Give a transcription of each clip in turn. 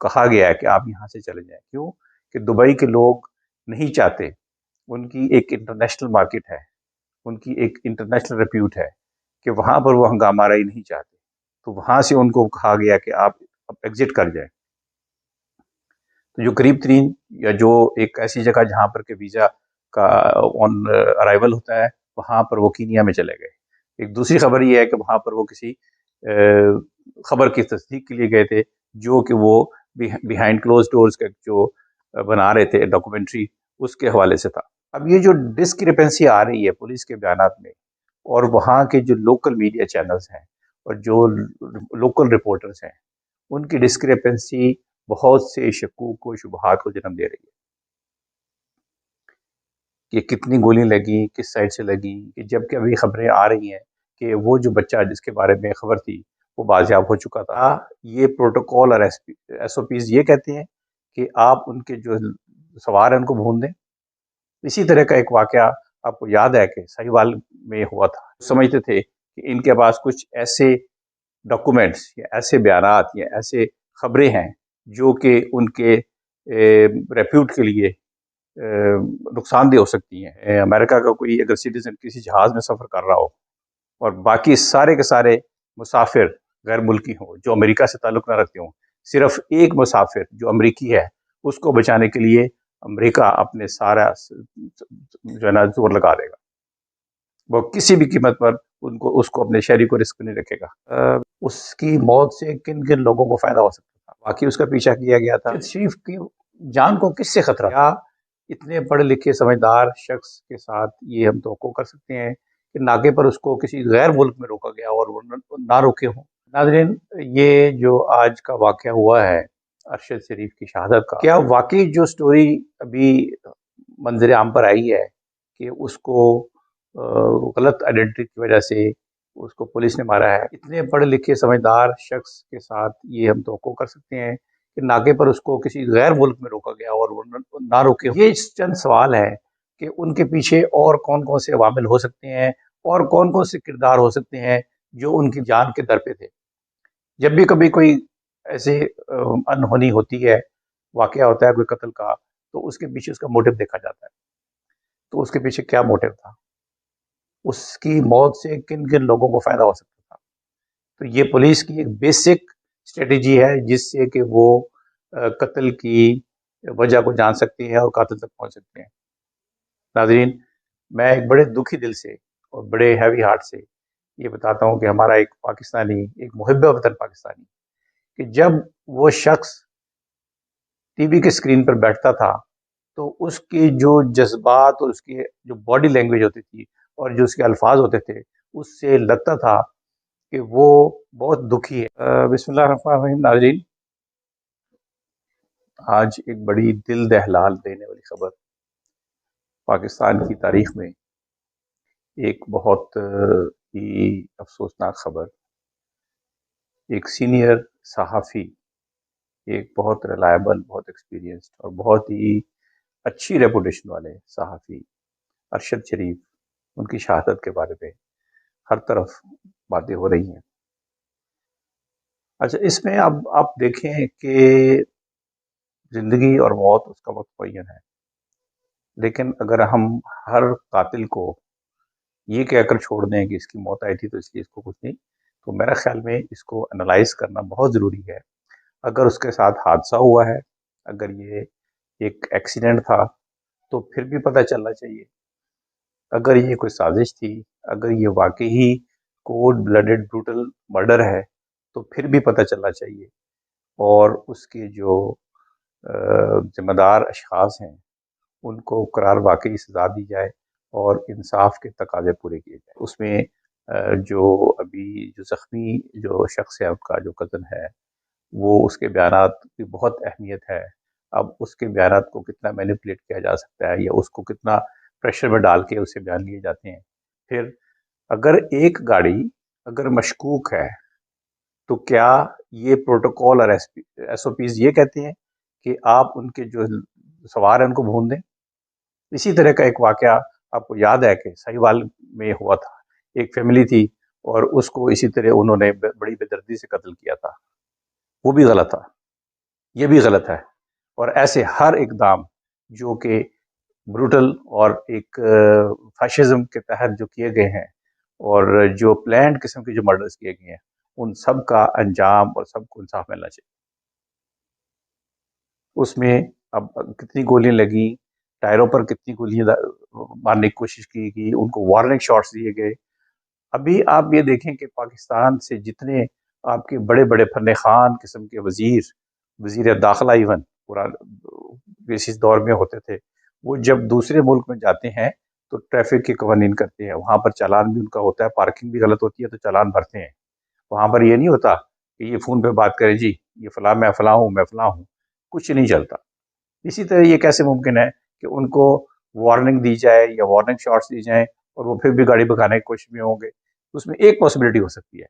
کہا گیا ہے کہ آپ یہاں سے چلے جائیں. کیوں کہ دبئی کے لوگ نہیں چاہتے، ان کی ایک انٹرنیشنل مارکیٹ ہے، ان کی ایک انٹرنیشنل ریپیوٹ ہے کہ وہاں پر وہ ہنگامہ آرائی نہیں چاہتے، تو وہاں سے ان کو کہا گیا کہ آپ اب ایگزٹ کر جائیں. تو جو قریب ترین یا جو ایک ایسی جگہ جہاں پر کہ ویزا کا آن ارائیول ہوتا ہے وہاں پر وہ کینیا میں چلے گئے. ایک دوسری خبر یہ ہے کہ وہاں پر وہ کسی خبر کی تصدیق کے لیے گئے تھے جو کہ وہ بیہائنڈ کلوز ڈورز کا جو بنا رہے تھے ڈاکومنٹری، اس کے حوالے سے تھا. اب یہ جو ڈسکرپنسی آ رہی ہے پولیس کے بیانات میں اور وہاں کے جو لوکل میڈیا چینلز ہیں اور جو لوکل رپورٹرز ہیں، ان کی ڈسکرپنسی بہت سے شکوک و شبہات کو جنم دے رہی ہے کہ کتنی گولی لگی، کس سائڈ سے لگی، کہ جب کہ ابھی خبریں آ رہی ہیں کہ وہ جو بچہ جس کے بارے میں خبر تھی وہ بازیاب ہو چکا تھا. یہ پروٹوکول اور ایس او پیز یہ کہتے ہیں کہ آپ ان کے جو سوار ہیں ان کو بھون دیں. اسی طرح کا ایک واقعہ آپ کو یاد ہے کہ سہیوال میں ہوا تھا. سمجھتے تھے کہ ان کے پاس کچھ ایسے ڈاکومنٹس یا ایسے بیانات یا ایسے خبریں ہیں جو کہ ان کے ریپیوٹ کے لیے نقصان دہ ہو سکتی ہیں. امریکہ کا کوئی اگر سٹیزن کسی جہاز میں سفر کر رہا ہو اور باقی سارے کے سارے مسافر غیر ملکی ہوں جو امریکہ سے تعلق نہ رکھتے ہوں، صرف ایک مسافر جو امریکی ہے اس کو بچانے کے لیے امریکہ اپنے سارا جو ہے نا زور لگا دے گا. وہ کسی بھی قیمت پر اس کو اپنے شہری کو رسک نہیں رکھے گا. اس کی موت سے کن کن لوگوں کو فائدہ ہو سکتا تھا. واقعی اس کا پیچھا کیا گیا تھا. شریف کی جان کو کس سے خطرہ؟ کیا اتنے پڑھے لکھے سمجھدار شخص کے ساتھ یہ ہم توقع کر سکتے ہیں کہ ناکے پر اس کو کسی غیر ملک میں روکا گیا اور وہ نہ روکے ہوں؟ ناظرین، یہ جو آج کا واقعہ ہوا ہے ارشد شریف کی شہادت کا، کیا واقعی جو سٹوری ابھی منظر عام پر آئی ہے کہ اس کو غلط آئیڈینٹی کی وجہ سے اس کو پولیس نے مارا ہے؟ اتنے پڑھے لکھے سمجھدار شخص کے ساتھ یہ ہم توقع کر سکتے ہیں کہ ناکے پر اس کو کسی غیر ملک میں روکا گیا اور وہ نہ روکے. یہ چند سوال ہیں کہ ان کے پیچھے اور کون کون سے عوامل ہو سکتے ہیں اور کون کون سے کردار ہو سکتے ہیں جو ان کی جان کے در پہ تھے. جب بھی کبھی کوئی ایسے انہونی ہوتی ہے، واقعہ ہوتا ہے کوئی قتل کا، تو اس کے پیچھے اس کا موٹو دیکھا جاتا ہے. تو اس کے پیچھے کیا موٹو تھا، اس کی موت سے کن کن لوگوں کو فائدہ ہو سکتا تھا. تو یہ پولیس کی ایک بیسک اسٹریٹجی ہے جس سے کہ وہ قتل کی وجہ کو جان سکتے ہیں اور قاتل تک پہنچ سکتے ہیں. ناظرین، میں ایک بڑے دکھی دل سے اور بڑے ہیوی ہارٹ سے یہ بتاتا ہوں کہ ہمارا ایک پاکستانی، ایک محب وطن پاکستانی، کہ جب وہ شخص ٹی وی کے اسکرین پر بیٹھتا تھا تو اس کے جو جذبات اور اس کی جو باڈی لینگویج ہوتی تھی اور جو اس کے الفاظ ہوتے تھے اس سے لگتا تھا کہ وہ بہت دکھی ہے. بسم اللہ الرحمن الرحیم. ناظرین، آج ایک بڑی دل دہلال دینے والی خبر پاکستان کی تاریخ میں، ایک بہت ہی افسوسناک خبر. ایک سینئر صحافی، ایک بہت ریلائبل، بہت ایکسپیرینسڈ اور بہت ہی اچھی ریپوٹیشن والے صحافی ارشد شریف، ان کی شہادت کے بارے میں ہر طرف باتیں ہو رہی ہیں. اچھا، اس میں اب آپ دیکھیں کہ زندگی اور موت اس کا وقت معین ہے، لیکن اگر ہم ہر قاتل کو یہ کہہ کر چھوڑ دیں کہ اس کی موت آئی تھی تو اس لیے اس کو کچھ نہیں، تو میرا خیال میں اس کو انالائز کرنا بہت ضروری ہے. اگر اس کے ساتھ حادثہ ہوا ہے، اگر یہ ایک ایکسیڈنٹ تھا تو پھر بھی پتہ چلنا چاہیے. اگر یہ کوئی سازش تھی، اگر یہ واقعی ہی کولڈ بلڈڈ بروٹل مرڈر ہے تو پھر بھی پتہ چلنا چاہیے، اور اس کے جو ذمہ دار اشخاص ہیں ان کو قرار واقعی سزا دی جائے اور انصاف کے تقاضے پورے کیے جائیں. اس میں جو ابھی جو زخمی جو شخص ہے، ان کا جو کزن ہے، وہ اس کے بیانات کی بہت اہمیت ہے. اب اس کے بیانات کو کتنا مینیپولیٹ کیا جا سکتا ہے یا اس کو کتنا پریشر میں ڈال کے اسے بیان لیے جاتے ہیں. پھر اگر ایک گاڑی اگر مشکوک ہے تو کیا یہ پروٹوکول اور ایس او پیز یہ کہتے ہیں کہ آپ ان کے جو سوار ہیں ان کو بھون دیں؟ اسی طرح کا ایک واقعہ آپ کو یاد ہے کہ سہیوال میں ہوا تھا. ایک فیملی تھی اور اس کو اسی طرح انہوں نے بڑی بے دردی سے قتل کیا تھا. وہ بھی غلط تھا، یہ بھی غلط ہے۔ اور ایسے ہر اقدام جو کہ بروٹل اور ایک فیشزم کے تحت جو کیے گئے ہیں اور جو پلانڈ قسم کے جو مرڈرز کیے گئے ہیں، ان سب کا انجام اور سب کو انصاف ملنا چاہیے۔ اس میں اب کتنی گولیاں لگی، ٹائروں پر کتنی گولیاں مارنے کی کوشش کی گئی، ان کو وارننگ شاٹس دیے گئے۔ ابھی آپ یہ دیکھیں کہ پاکستان سے جتنے آپ کے بڑے بڑے فن خان قسم کے وزیر داخلہ ایون اس دور میں ہوتے تھے، وہ جب دوسرے ملک میں جاتے ہیں تو ٹریفک کے قوانین کرتے ہیں، وہاں پر چالان بھی ان کا ہوتا ہے، پارکنگ بھی غلط ہوتی ہے تو چالان بھرتے ہیں۔ وہاں پر یہ نہیں ہوتا کہ یہ فون پہ بات کرے، جی یہ فلاں میں فلاں ہوں، کچھ نہیں چلتا۔ اسی طرح یہ کیسے ممکن ہے کہ ان کو وارننگ دی جائے یا وارننگ شاٹس دی جائیں اور وہ پھر بھی گاڑی بھگانے کی کوشش میں ہوں گے؟ اس میں ایک پاسبلٹی ہو سکتی ہے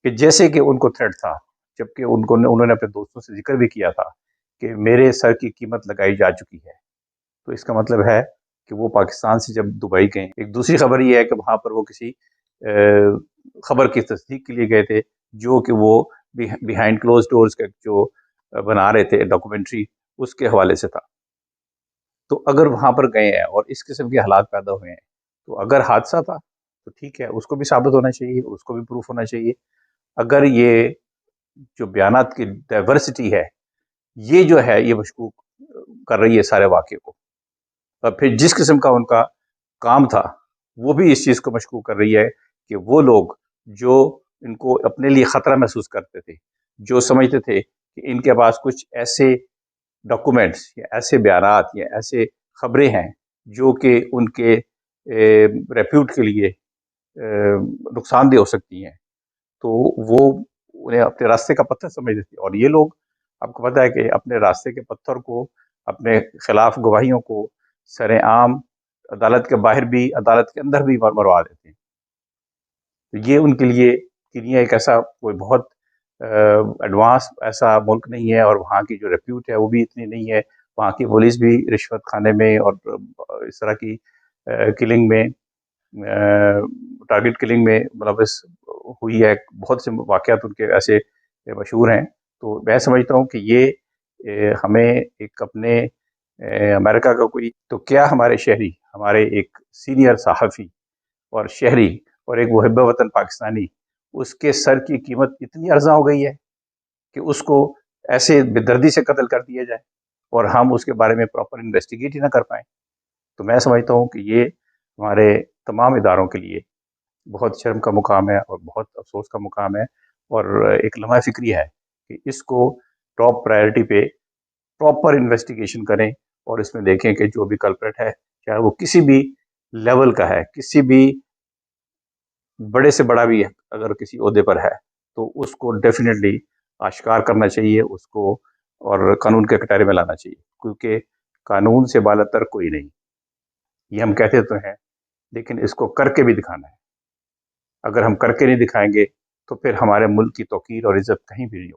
کہ جیسے کہ ان کو تھریٹ تھا، جبکہ انہوں نے اپنے دوستوں سے ذکر بھی کیا تھا کہ میرے سر کی قیمت لگائی جا چکی ہے، تو اس کا مطلب ہے کہ وہ پاکستان سے جب دبئی گئے۔ ایک دوسری خبر یہ ہے کہ وہاں پر وہ کسی خبر کی تصدیق کے لیے گئے تھے جو کہ وہ بیہائنڈ کلوز ڈورز کا جو بنا رہے تھے ڈاکومنٹری، اس کے حوالے سے تھا۔ تو اگر وہاں پر گئے ہیں اور اس قسم کے حالات پیدا ہوئے ہیں تو اگر حادثہ تھا تو ٹھیک ہے، اس کو بھی ثابت ہونا چاہیے، اس کو بھی پروف ہونا چاہیے۔ اگر یہ جو بیانات کی ڈائیورسٹی ہے یہ جو ہے یہ مشکوک کر رہی ہے سارے واقعے کو، اور پھر جس قسم کا ان کا کام تھا وہ بھی اس چیز کو مشکوک کر رہی ہے کہ وہ لوگ جو ان کو اپنے لیے خطرہ محسوس کرتے تھے، جو سمجھتے تھے کہ ان کے پاس کچھ ایسے ڈاکومنٹس یا ایسے بیانات یا ایسے خبریں ہیں جو کہ ان کے ریپیوٹ کے لیے نقصان دہ ہو سکتی ہیں، تو وہ انہیں اپنے راستے کا پتھر سمجھتے تھے۔ اور یہ لوگ، آپ کو پتہ ہے کہ اپنے راستے کے پتھر کو، اپنے خلاف گواہیوں کو سر عام عدالت کے باہر بھی، عدالت کے اندر بھی مروا دیتے ہیں۔ تو یہ ان کے لیے کینیا ایک ایسا کوئی بہت ایڈوانس ایسا ملک نہیں ہے، اور وہاں کی جو ریپیوٹ ہے وہ بھی اتنی نہیں ہے، وہاں کی پولیس بھی رشوت کھانے میں اور اس طرح کی کلنگ میں، ٹارگٹ کلنگ میں ملوث ہوئی ہے۔ بہت سے واقعات ان کے ایسے مشہور ہیں۔ تو میں سمجھتا ہوں کہ یہ ہمیں ایک اپنے امریکہ کا کوئی، تو کیا ہمارے شہری، ہمارے ایک سینئر صحافی اور شہری اور ایک محب وطن پاکستانی، اس کے سر کی قیمت اتنی ارزاں ہو گئی ہے کہ اس کو ایسے بے دردی سے قتل کر دیا جائے اور ہم اس کے بارے میں پراپر انویسٹیگیٹ ہی نہ کر پائیں؟ تو میں سمجھتا ہوں کہ یہ ہمارے تمام اداروں کے لیے بہت شرم کا مقام ہے اور بہت افسوس کا مقام ہے، اور ایک لمحہ فکری ہے کہ اس کو ٹاپ پرائرٹی پہ پراپر انویسٹیگیشن کریں اور اس میں دیکھیں کہ جو بھی کلپریٹ ہے، چاہے وہ کسی بھی لیول کا ہے، کسی بھی بڑے سے بڑا بھی ہے، اگر کسی عہدے پر ہے تو اس کو ڈیفینیٹلی آشکار کرنا چاہیے اس کو، اور قانون کے کٹہرے میں لانا چاہیے، کیونکہ قانون سے بالاتر کوئی نہیں، یہ ہم کہتے تو ہیں لیکن اس کو کر کے بھی دکھانا ہے۔ اگر ہم کر کے نہیں دکھائیں گے تو پھر ہمارے ملک کی توقیر اور عزت کہیں بھی نہیں ہوگی۔